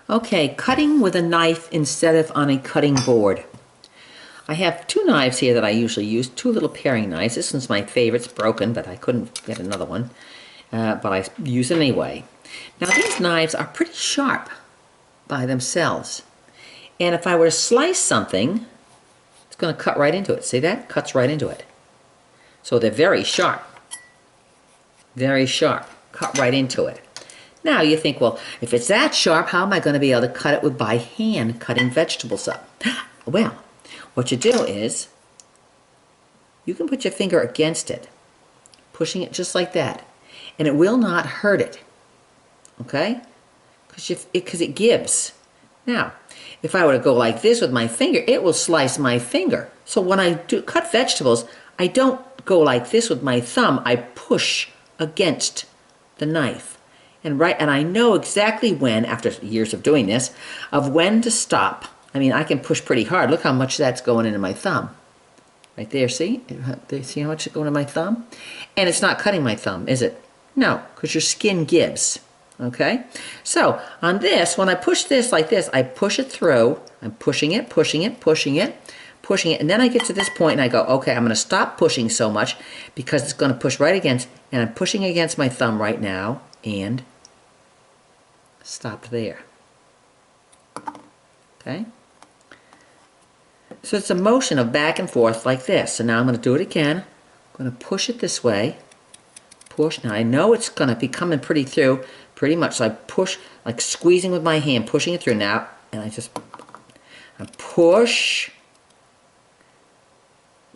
Okay, cutting with a knife instead of on a cutting board. I have two knives here that I usually use, two little paring knives. This one's my favorite. It's broken, but I couldn't get another one. But I use it anyway. Now these knives are pretty sharp by themselves. And if I were to slice something, it's going to cut right into it. See that? Cuts right into it. So they're very sharp. Very sharp. Cut right into it. Now you think, well, if it's that sharp, how am I going to be able to cut it with by hand cutting vegetables up? Well, what you do is you can put your finger against it, pushing it just like that, and it will not hurt it, okay? Because it gives. Now, if I were to go like this with my finger, it will slice my finger. So when I do cut vegetables, I don't go like this with my thumb. I push against the knife. And I know exactly when, after years of doing this, of when to stop. I mean, I can push pretty hard. Look how much that's going into my thumb. Right there, see? See how much is going into my thumb? And it's not cutting my thumb, is it? No, because your skin gives. Okay? So, on this, when I push this like this, I push it through. I'm pushing it, pushing it, pushing it, pushing it. And then I get to this point and I go, okay, I'm going to stop pushing so much because it's going to push right against, and I'm pushing against my thumb right now, and stop there. Okay? So it's a motion of back and forth like this. So now I'm going to do it again. I'm going to push it this way. Push. Now I know it's going to be coming pretty through, pretty much. So I push, like squeezing with my hand, pushing it through now. And I push,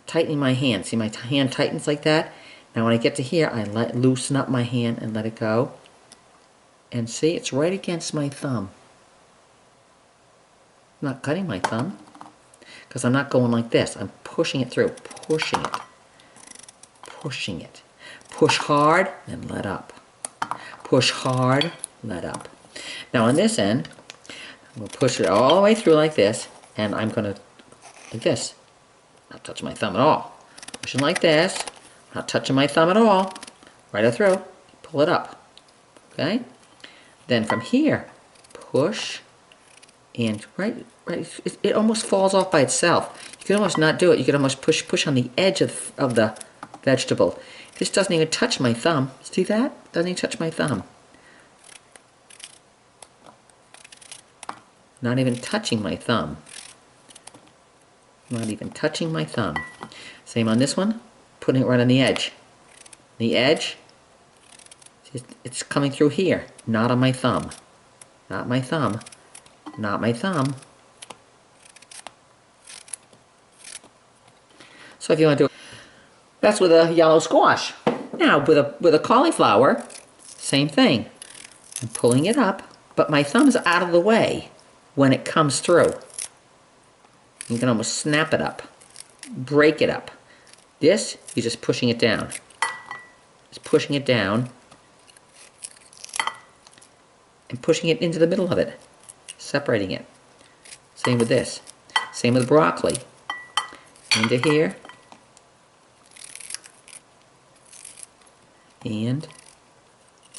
tightening my hand. See, my hand tightens like that. Now when I get to here, I loosen up my hand and let it go. And see, it's right against my thumb. I'm not cutting my thumb because I'm not going like this. I'm pushing it through, pushing it, pushing it. Push hard and let up. Push hard, let up. Now on this end, I'm going to push it all the way through like this, and I'm going to, like this, not touching my thumb at all. Pushing like this, not touching my thumb at all. Right through, pull it up. Okay? Then from here, push, and right, it almost falls off by itself. You can almost not do it. You can almost push on the edge of the vegetable. This doesn't even touch my thumb. See that? Doesn't even touch my thumb. Not even touching my thumb. Not even touching my thumb. Same on this one. Putting it right on the edge. The edge. It's coming through here, not on my thumb. Not my thumb. Not my thumb. So if you want to do it, that's with a yellow squash. Now with a cauliflower, same thing. I'm pulling it up, but my thumb's out of the way when it comes through. You can almost snap it up, break it up. This, you're just pushing it down. Just pushing it down. And pushing it into the middle of it, separating it. Same with this. Same with broccoli. Into here. And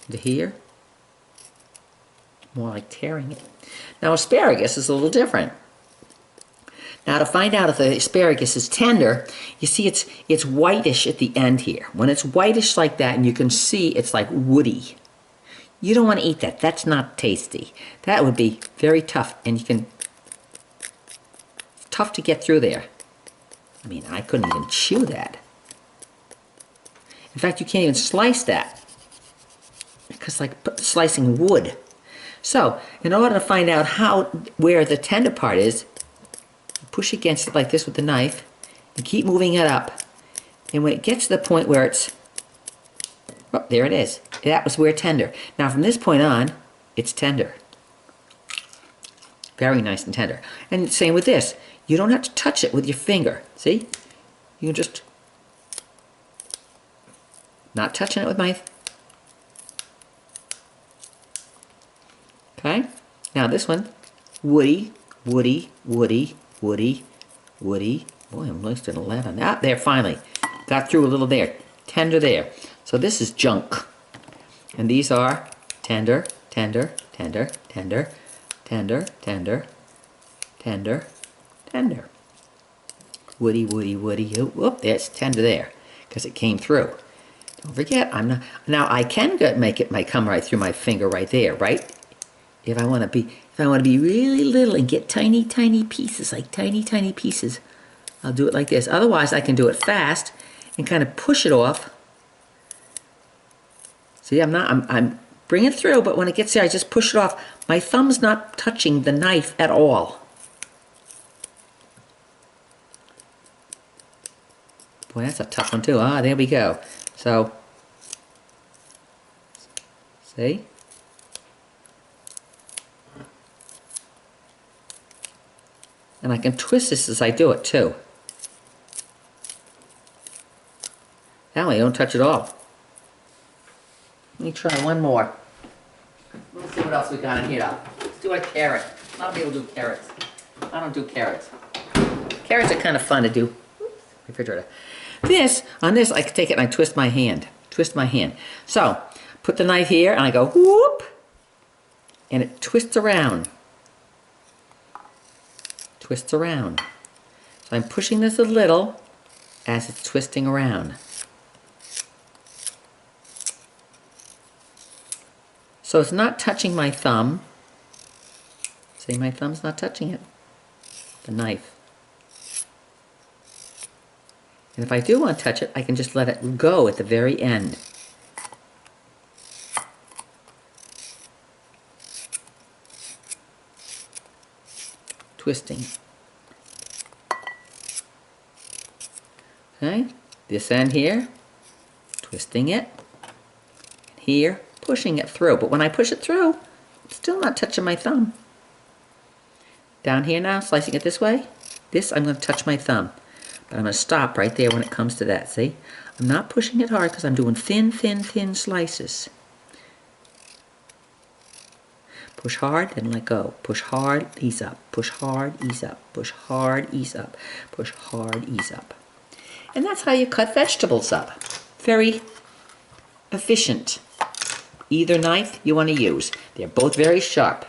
into here. More like tearing it. Now asparagus is a little different. Now to find out if the asparagus is tender, you see it's whitish at the end here. When it's whitish like that and you can see it's like woody. You don't want to eat that. That's not tasty. That would be very tough, and it's tough to get through there. I mean, I couldn't even chew that. In fact, you can't even slice that. Because it's like slicing wood. So, in order to find out where the tender part is, push against it like this with the knife, and keep moving it up. And when it gets to the point where it's, oh, there it is. That was where tender. Now from this point on, it's tender. Very nice and tender. And same with this. You don't have to touch it with your finger. See? You can just, not touching it with my, okay? Now this one, woody, woody, woody, woody, woody. Boy, I'm less than 11. Ah, there, finally. Got through a little there. Tender there. So this is junk. And these are tender, tender, tender, tender, tender, tender, tender, tender. Woody, woody, woody. Oh, whoop, there's tender there, because it came through. Don't forget, I'm not. Now I can make it come right through my finger right there, right? If I want to be really little and get tiny, tiny pieces, like tiny, tiny pieces, I'll do it like this. Otherwise, I can do it fast and kind of push it off. See, I'm bringing it through, but when it gets there, I just push it off. My thumb's not touching the knife at all. Boy, that's a tough one too. Ah, there we go. So, see? And I can twist this as I do it too. That way I don't touch it all. Let me try one more. Let's see what else we got in here. Let's do a carrot. A lot of people do carrots. I don't do carrots. Carrots are kind of fun to do. Oops, refrigerator. On this, I can take it and I twist my hand. Twist my hand. So, put the knife here and I go whoop. And it twists around. Twists around. So I'm pushing this a little as it's twisting around. So it's not touching my thumb. See, my thumb's not touching it. The knife. And if I do want to touch it, I can just let it go at the very end. Twisting. Okay, this end here, twisting it. Here, pushing it through. But when I push it through, I'm still not touching my thumb. Down here now, slicing it this way. This, I'm going to touch my thumb. But I'm going to stop right there when it comes to that, see? I'm not pushing it hard because I'm doing thin, thin, thin slices. Push hard, then let go. Push hard, ease up. Push hard, ease up. Push hard, ease up. Push hard, ease up. And that's how you cut vegetables up. Very efficient. Either knife you want to use. They're both very sharp.